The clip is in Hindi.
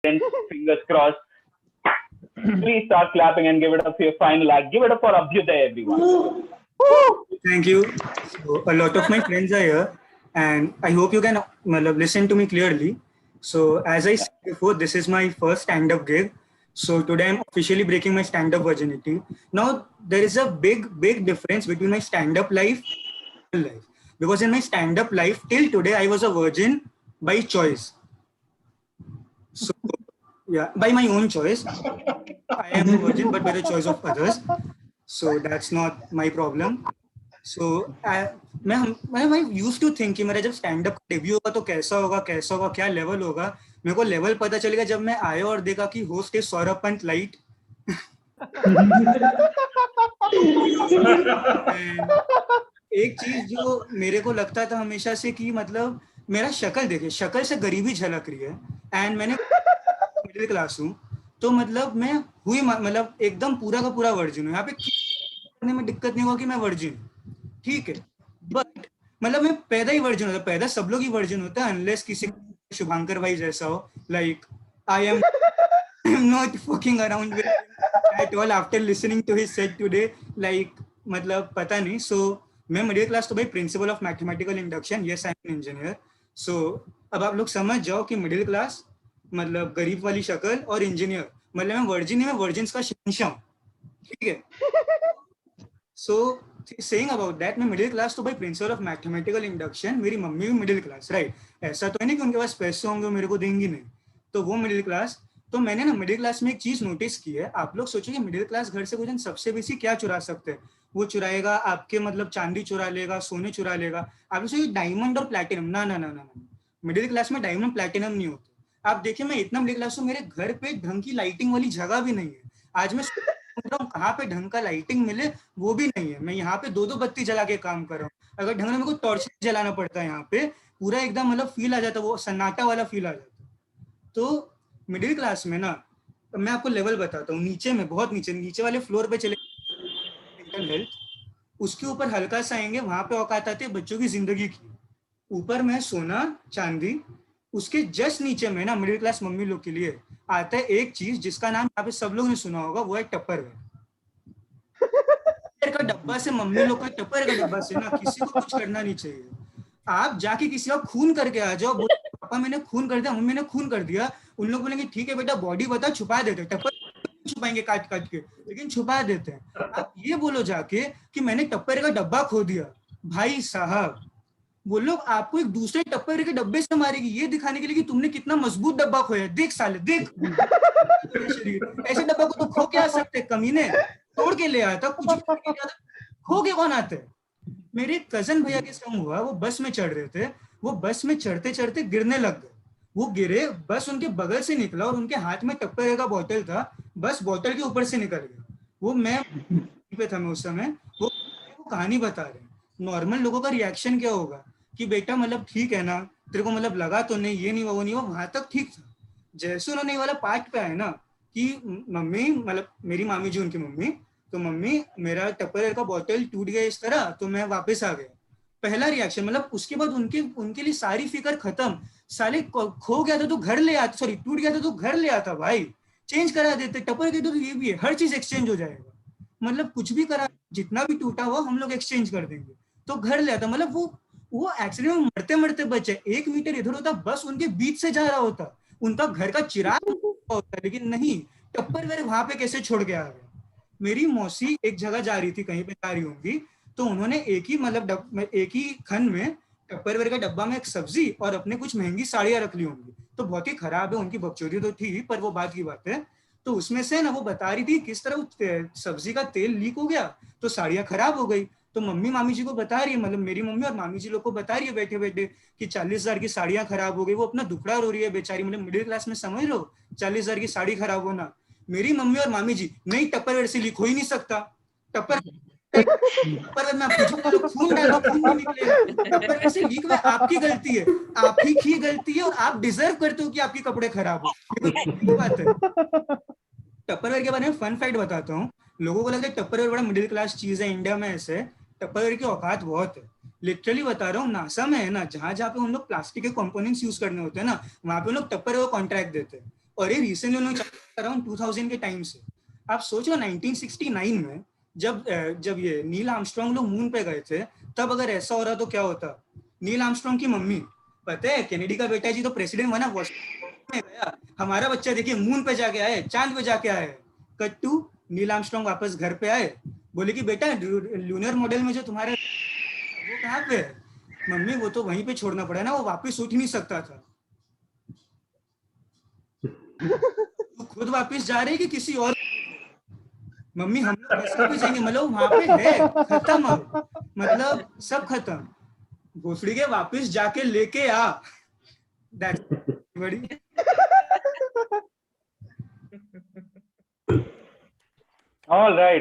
fingers crossed. Please start clapping and give it up for your final act. Give it up for Abhyuday, everyone. Thank you. So, a lot of my friends are here, and I hope you can listen to me clearly. So, as I said before, this is my first stand-up gig. So today I'm officially breaking my stand-up virginity. Now, there is a big difference between my stand-up life and life. Because in my stand-up life, till today, I was a virgin by choice. So, yeah, by my own choice. I am a virgin, but by the choice of others. So that's not my problem. So मैं used to think कि मेरा जब स्टैंड अप डेब्यू होगा तो कैसा होगा क्या लेवल होगा. मेरे को लेवल पता चलेगा जब मैं आया और देखा कि होस्ट है सौरभ पंत लाइट. एक चीज जो मेरे को लगता था हमेशा से कि मतलब मेरा शक्ल देखे, शक्ल से गरीबी झलक रही है एंड मैंने मिडिल क्लास हूँ तो मतलब मैं हुई मतलब एकदम पूरा का पूरा वर्जिन हूँ. यहाँ पे करने में दिक्कत नहीं होगा कि मैं वर्जिन हूँ, ठीक है, बट मतलब मैं पैदा ही वर्जिन होता. पैदा सब लोग ही वर्जिन होता है अनलेस किसी शुभांकर भाई जैसा हो. Like I am not fucking around with at all after listening to his set today. Like मतलब पता नहीं. सो मैं मिडिल क्लास तो भाई principle of mathematical induction, yes I am engineer. So अब आप लोग समझ जाओ कि मिडिल क्लास मतलब गरीब वाली शक्ल और इंजीनियर मतलब मैं वर्जिन है, मैं वर्जिन्स का शहंशाह, ठीक है. सो सेइंग अबाउट दैट, मैं मिडिल क्लास तो भाई प्रिंसिपल ऑफ मैथमेटिकल इंडक्शन, मेरी मम्मी भी मिडिल क्लास, राइट. ऐसा तो है नहीं कि उनके पास पैसे होंगे मेरे को देंगी नहीं, तो वो मिडिल क्लास. तो मैंने ना मिडिल क्लास में एक चीज नोटिस की है. आप लोग सोचोगे मिडिल क्लास घर से कुछ सबसे बेसी क्या चुरा सकते हैं. वो चुराएगा आपके मतलब चांदी चुरा लेगा, सोने चुरा लेगा. आप सोचिए डायमंड और प्लैटिनम, ना ना ना ना, मिडिल क्लास में डायमंड प्लैटिनम नहीं होते. आप देखिए मैं इतना मिडिल क्लास हूँ, मेरे घर पे ढंग की लाइटिंग वाली जगह भी नहीं है. आज मैं कहाँ पे ढंग का लाइटिंग मिले वो भी नहीं है. मैं यहाँ पे 2-2 बत्ती जला के काम कर रहा हूँ. अगर ढंग से मेरे को टॉर्च जलाना पड़ता है यहाँ पे, पूरा एकदम मतलब फील आ जाता, वो सन्नाटा वाला फील आ जाता. तो मिडिल क्लास में ना मैं आपको लेवल बताता हूँ. नीचे में बहुत नीचे वाले फ्लोर पे चले मेंटल हेल्थ, उसके ऊपर हल्का सा आएंगे, वहां पे औकात आते हैं बच्चों की जिंदगी की. ऊपर में सोना चांदी, उसके जस्ट नीचे में ना मिडिल क्लास मम्मी लोग के लिए आता है एक चीज जिसका नाम यहाँ पे सब लोग ने सुना होगा, वो है टपरवेयर का डब्बा. से मम्मी लोग का टपर का डब्बा से ना किसी को कुछ करना नहीं चाहिए. आप जाके किसी का खून करके आ जाओ, पापा मैंने खून कर दिया, मम्मी ने खून कर दिया, उन लोग बोलेंगे ठीक है बेटा बॉडी बता, छुपा देते. टप्पर छुपाएंगे काट के, लेकिन छुपा देते हैं. आप ये बोलो जाके कि मैंने टप्पर का डब्बा खो दिया, भाई साहब वो लोग आपको एक दूसरे टप्पर के डब्बे से मारेगी ये दिखाने के लिए कि तुमने कितना मजबूत डब्बा खोया. देख साले देख, ऐसे डब्बा को तो खो के आ सकते, कमीने तोड़ के ले आया था, कुछ भी खो के कौन आते. मेरे कजन भैया के संग हुआ, वो बस में चढ़ रहे थे, वो बस में चढ़ते चढ़ते गिरने लग गए. वो गिरे, बस उनके बगल से निकला और उनके हाथ में टप्पर का बोतल था, बस बोतल के ऊपर से निकल गया. वो मैं पे था मैं उस समय, वो कहानी बता रहे. नॉर्मल लोगों का रिएक्शन क्या होगा कि बेटा मतलब ठीक है ना, तेरे को मतलब लगा तो नहीं, ये नहीं हुआ वो नहीं हुआ, वहां तक ठीक था. जैसे उन्होंने वाला पार्ट पे आए ना कि मम्मी मतलब मेरी मामी जी उनकी मम्मी, तो मम्मी मेरा टप्पर का बोतल टूट गया इस तरह, तो मैं वापस आ गया. पहला रिएक्शन मतलब उसके बाद उनके लिए सारी फिक्र खत्म. साले खो गया था तो घर ले आता, सॉरी टूट गया था तो घर ले आता, भाई चेंज करा देते. टप्पर के तो ये भी है, हर चीज एक्सचेंज हो जाएगा. मतलब कुछ भी करा, जितना भी टूटा हुआ हम लोग एक्सचेंज कर देंगे. तो घर ले आता. मतलब वो एक्सीडेंट में मरते मरते बचे. 1 मीटर इधर होता, बस उनके बीच से जा रहा होता, उनका घर का चिराग होता, लेकिन नहीं, टप्पर वेयर वहां पे कैसे छोड़ के आ गया. मेरी मौसी एक जगह जा रही थी, कहीं पे जा रही होंगी, तो उन्होंने एक ही मतलब एक ही खन में टप्परवेयर का डब्बा में एक सब्जी और अपने कुछ महंगी साड़ियां रख ली होंगी. तो बहुत ही खराब है, उनकी बकचोदी तो थी, पर वो बात की बात है. तो उसमें से ना वो बता रही थी किस तरह सब्जी का तेल लीक हो गया तो साड़ियां खराब हो गई. तो मम्मी मामी जी को बता रही है, मतलब मेरी मम्मी और मामी जी लोग को बता रही है बैठे बैठे कि 40,000 की साड़ियां खराब हो गई. वो अपना दुखड़ा रो रही है बेचारी, मतलब मिडिल क्लास में समझ लो 40,000 की साड़ी खराब होना. मेरी मम्मी और मामी जी, नहीं टप्परवेयर से लीक हो ही नहीं सकता, टप्परवेयर में आप कुछ भी डालो, खून डालो खून नहीं निकलेगा. टप्परवेयर से लीक में आपकी गलती है, आप ही की गलती है, और आप डिजर्व करते हो कि आपके कपड़े खराब हो. बात है. टप्परवेयर के बारे में फन फैक्ट बताता हूँ. लोगों को लगता है टप्परवेयर बड़ा मिडिल क्लास चीज है, इंडिया में ऐसे टप्परवेयर की औकात बहुत है. लिटरली बता रहा हूँ, नासा में है ना, जहां जहां पे उन लोग प्लास्टिक के कंपोनेंट्स यूज करने होते हैं ना, वहां पे उन लोग टप्परवेयर को कॉन्ट्रैक्ट देते हैं. और ये रिसेंटली उन्होंने अराउंड 2000 के टाइम से। आप सोचो 1969 में जब ये नील आर्मस्ट्रॉन्ग लोग मून पे गए थे, तब अगर ऐसा हो रहा तो क्या होता। नील आर्मस्ट्रॉन्ग की मम्मी, पता है केनेडी का बेटा जी तो प्रेसिडेंट बना, वॉशिंगटन में गया, हमारा बच्चा देखिए मून पे जाके आए, चांद पे जाके आए। कट टू नील आर्मस्ट्रॉन्ग वापस घर पे आए, बोले कि बेटा लूनर मॉडल में जो तुम्हारे वो कहाँ पे है? मम्मी वो तो वहीं पे छोड़ना पड़ा ना, वो वापस उठ ही नहीं सकता था। तो खुद वापस जा रहे कि किसी और? मम्मी हम लोग कैसे वापस जाएंगे, मतलब वहां पे है खत्म, अब मतलब सब खत्म। भोसड़ी के वापस जाके लेके आ। दैट्स बड़ी All right.